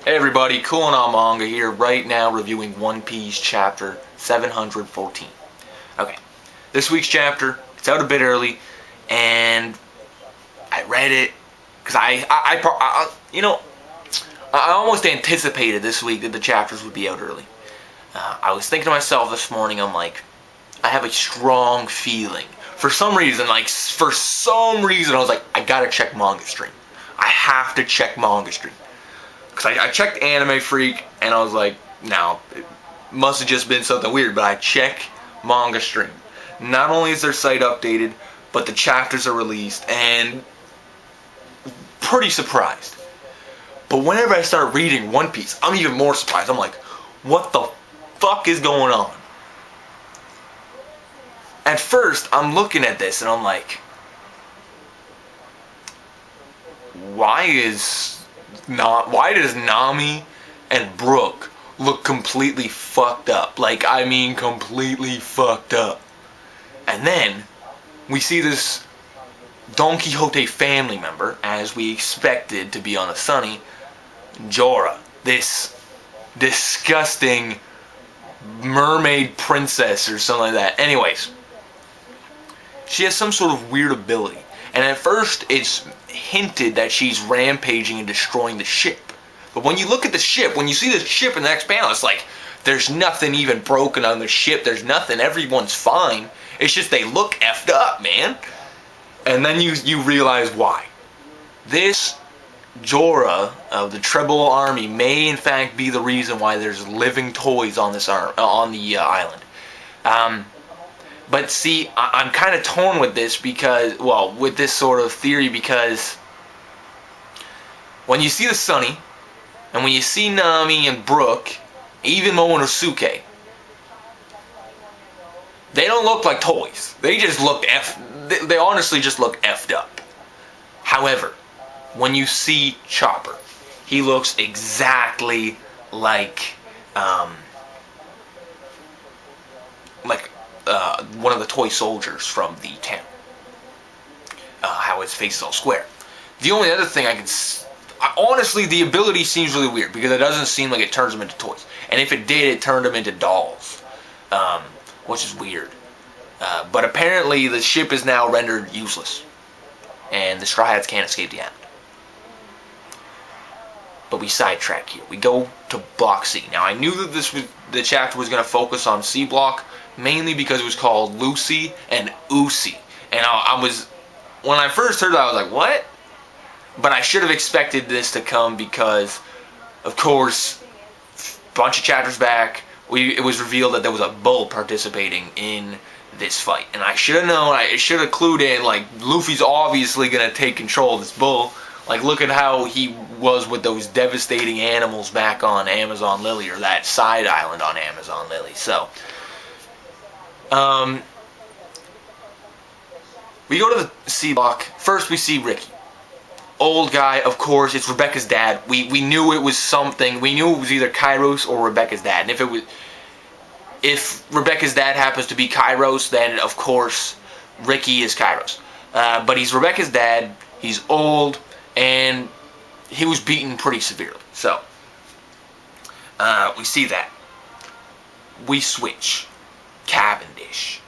Hey everybody, Coolin' on Manga here, right now reviewing One Piece chapter 714. Okay, this week's chapter, it's out a bit early, and I read it, because I almost anticipated this week that the chapters would be out early. I was thinking to myself this morning, I'm like, I have a strong feeling. For some reason, I was like, I gotta check Manga Stream. I have to check Manga Stream. Because I checked Anime Freak, and I was like, no, it must have just been something weird, but I check Manga Stream. Not only is their site updated, but the chapters are released, and pretty surprised. But whenever I start reading One Piece, I'm even more surprised. I'm like, what the fuck is going on? At first, I'm looking at this, and I'm like, why does Nami and Brook look completely fucked up? Like, I mean completely fucked up. And then, we see this Don Quixote family member, as we expected to be on the Sunny, Jora. This disgusting mermaid princess or something like that. Anyways, she has some sort of weird ability. And at first, it's hinted that she's rampaging and destroying the ship. But when you look at the ship, when you see the ship in the next panel, it's like, there's nothing even broken on the ship. There's nothing. Everyone's fine. It's just they look effed up, man. And then you realize why. This Jora of the Treble Army may in fact be the reason why there's living toys on this island. But see, I'm kind of torn with this because, well, with this sort of theory, because when you see the Sunny, and when you see Nami and Brook, even Momonosuke, they don't look like toys. They just look they honestly just look effed up. One you see Chopper, he looks exactly like one of the toy soldiers from the town. How his face is all square. The only other thing honestly, the ability seems really weird because it doesn't seem like it turns them into toys. And if it did, it turned them into dolls, which is weird. But apparently, the ship is now rendered useless, and the Straw Hats can't escape the island. But we sidetrack here. We go to Block C. Now, I knew that the chapter was going to focus on C Block, mainly because it was called Lucy and Usi. And when I first heard that, I was like, what? But I should have expected this to come because, of course, a bunch of chapters back, it was revealed that there was a bull participating in this fight. And I should have known, I should have clued in, like, Luffy's obviously going to take control of this bull. Like, look at how he was with those devastating animals back on Amazon Lily, or that side island on Amazon Lily. So, we go to the C Block. First, we see Ricky. Old guy, of course, it's Rebecca's dad. We knew it was something. We knew it was either Kairos or Rebecca's dad. And if Rebecca's dad happens to be Kairos, then, of course, Ricky is Kairos. But he's Rebecca's dad. He's old. And he was beaten pretty severely. So, we see that. We switch. Cavendish.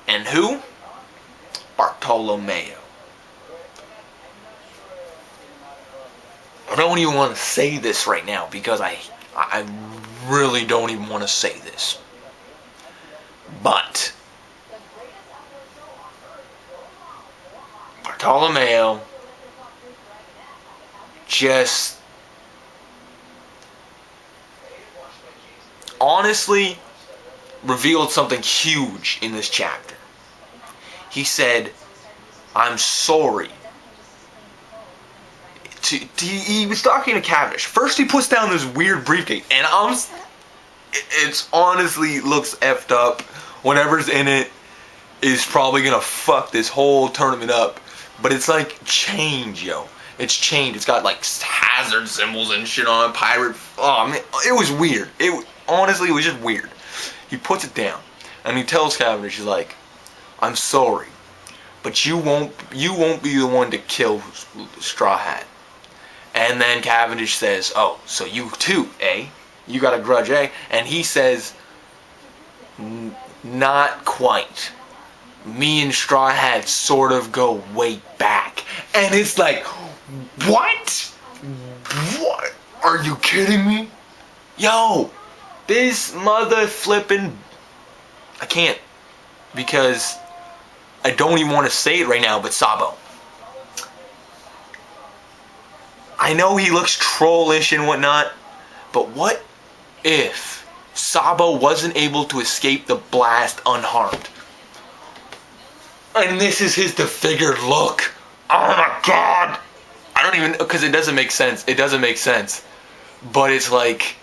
And who? Bartolomeo. I don't even want to say this right now because I really don't even want to say this. But Bartolomeo just honestly revealed something huge in this chapter. He said, I'm sorry. He was talking to Cavendish. First he puts down this weird briefcase, and it's honestly looks effed up. Whatever's in it is probably gonna fuck this whole tournament up. But it's like chained, yo. It's chained. It's got like hazard symbols and shit on it. Pirate. Oh man, it was weird. Honestly, it was just weird. He puts it down, and he tells Cavendish, he's like, I'm sorry, but you won't be the one to kill Straw Hat. And then Cavendish says, oh, so you too, eh? You got a grudge, eh? And he says, not quite. Me and Straw Hat sort of go way back. And it's like, what? What? Are you kidding me? Yo, this mother flipping... I can't, because I don't even want to say it right now, but Sabo. I know he looks trollish and whatnot, but what if Sabo wasn't able to escape the blast unharmed? And this is his disfigured look. Oh my god! I don't even, because it doesn't make sense. It doesn't make sense. But it's like,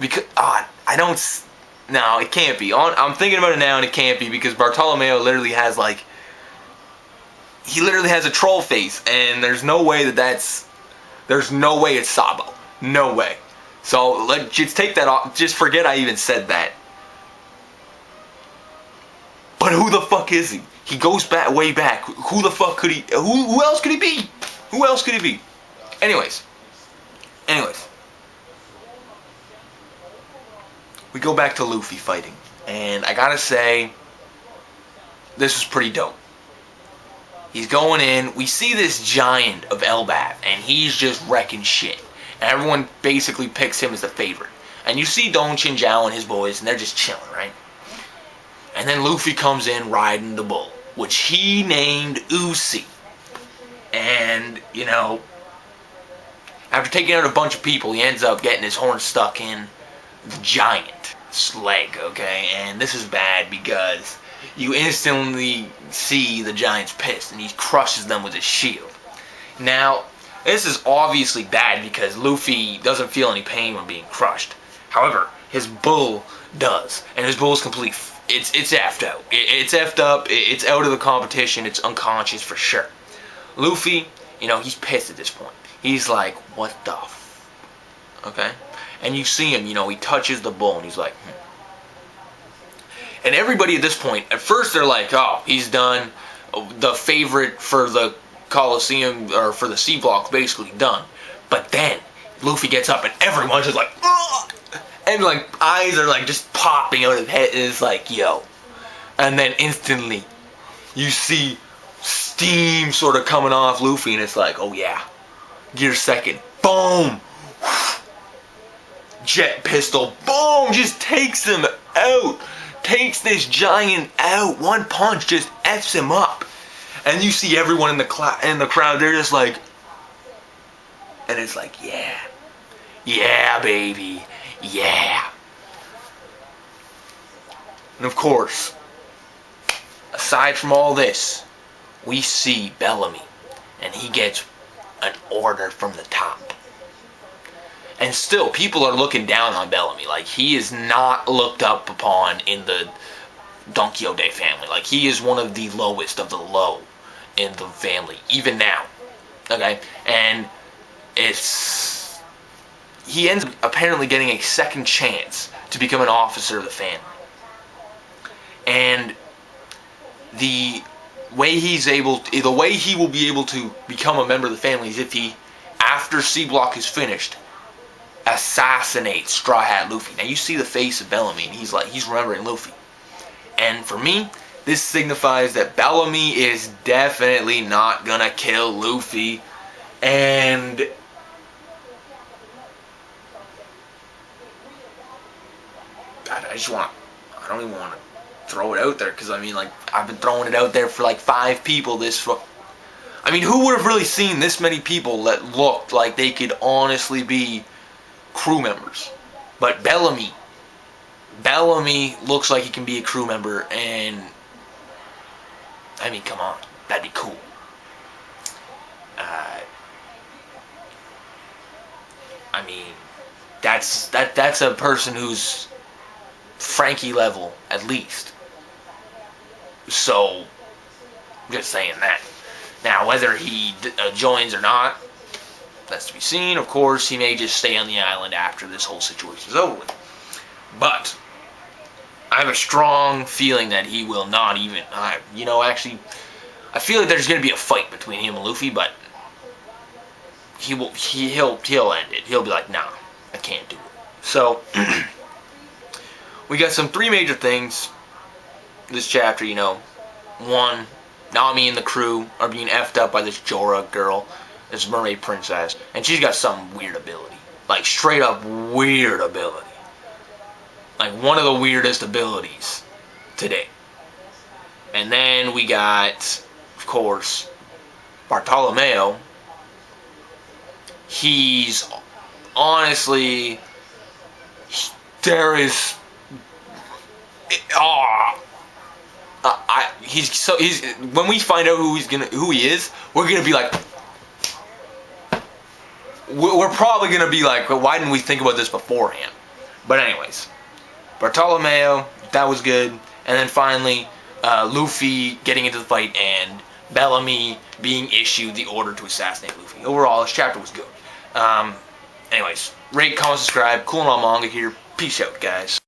because, I don't, no, it can't be. I'm thinking about it now and it can't be, because Bartolomeo literally has like, he literally has a troll face, and there's no way there's no way it's Sabo. No way. So let's just take that off. Just forget I even said that. But who the fuck is he? He goes back, way back. Who the fuck could he? Who else could he be? Who else could he be? Anyways, we go back to Luffy fighting, and I gotta say, this was pretty dope. He's going in. We see this giant of Elbaf, and he's just wrecking shit. And everyone basically picks him as the favorite. And you see Don Chinjiao and his boys, and they're just chilling, right? And then Luffy comes in riding the bull, which he named Uzi. And, you know, after taking out a bunch of people, he ends up getting his horn stuck in the giant's leg, okay? And this is bad because you instantly see the giant's pissed, and he crushes them with his shield. Now, this is obviously bad because Luffy doesn't feel any pain when being crushed. However, his bull does, and his bull is complete. It's effed out. It's effed up. It's out of the competition. It's unconscious for sure. Luffy, you know, he's pissed at this point. He's like, what the okay? And you see him, you know, he touches the bull, and he's like, And everybody at this point, at first they're like, oh, he's done. The favorite for the Coliseum, or for the C block, basically done. But then, Luffy gets up and everyone's just like, ugh! And like, eyes are like just popping out of his head, and it's like, yo. And then instantly, you see steam sort of coming off Luffy, and it's like, oh yeah. Gear second. Boom! Jet pistol. Boom! Just takes him out. Takes this giant out. One punch just F's him up. And you see everyone in the crowd, they're just like, and it's like, yeah. Yeah, baby. Yeah. And of course, aside from all this, we see Bellamy, and he gets an order from the top. And still, people are looking down on Bellamy. Like, he is not looked up upon in the Don Quixote family. Like, he is one of the lowest of the low in the family, even now. Okay? And he ends up apparently getting a second chance to become an officer of the family. And the way he will be able to become a member of the family is if he, after C Block is finished, assassinates Straw Hat Luffy. Now you see the face of Bellamy, and he's remembering Luffy. And for me, this signifies that Bellamy is definitely not gonna kill Luffy. And God, I don't even want to throw it out there, because I mean, like, I've been throwing it out there for like 5 people I mean, who would have really seen this many people that looked like they could honestly be crew members? But Bellamy looks like he can be a crew member, and I mean, come on, that'd be cool. I mean, that's a person who's Frankie level at least. So, I'm just saying that. Now, whether he joins or not, that's to be seen. Of course, he may just stay on the island after this whole situation is over with. But I have a strong feeling that he will not even... actually, I feel like there's going to be a fight between him and Luffy, but he'll end it. He'll be like, nah, I can't do it. So we got some 3 major things this chapter. You know, 1, Nami and the crew are being effed up by this Jora girl, this mermaid princess, and she's got some weird ability, like straight up weird ability, like one of the weirdest abilities today. And then we got, of course, Bartolomeo. He's honestly, there is, he's when we find out who he is, we're gonna be like, we're probably gonna be like, well, why didn't we think about this beforehand? But anyways, Bartolomeo, that was good. And then finally, Luffy getting into the fight and Bellamy being issued the order to assassinate Luffy. Overall, this chapter was good. Anyways, rate, comment, subscribe. Cool and all manga here. Peace out, guys.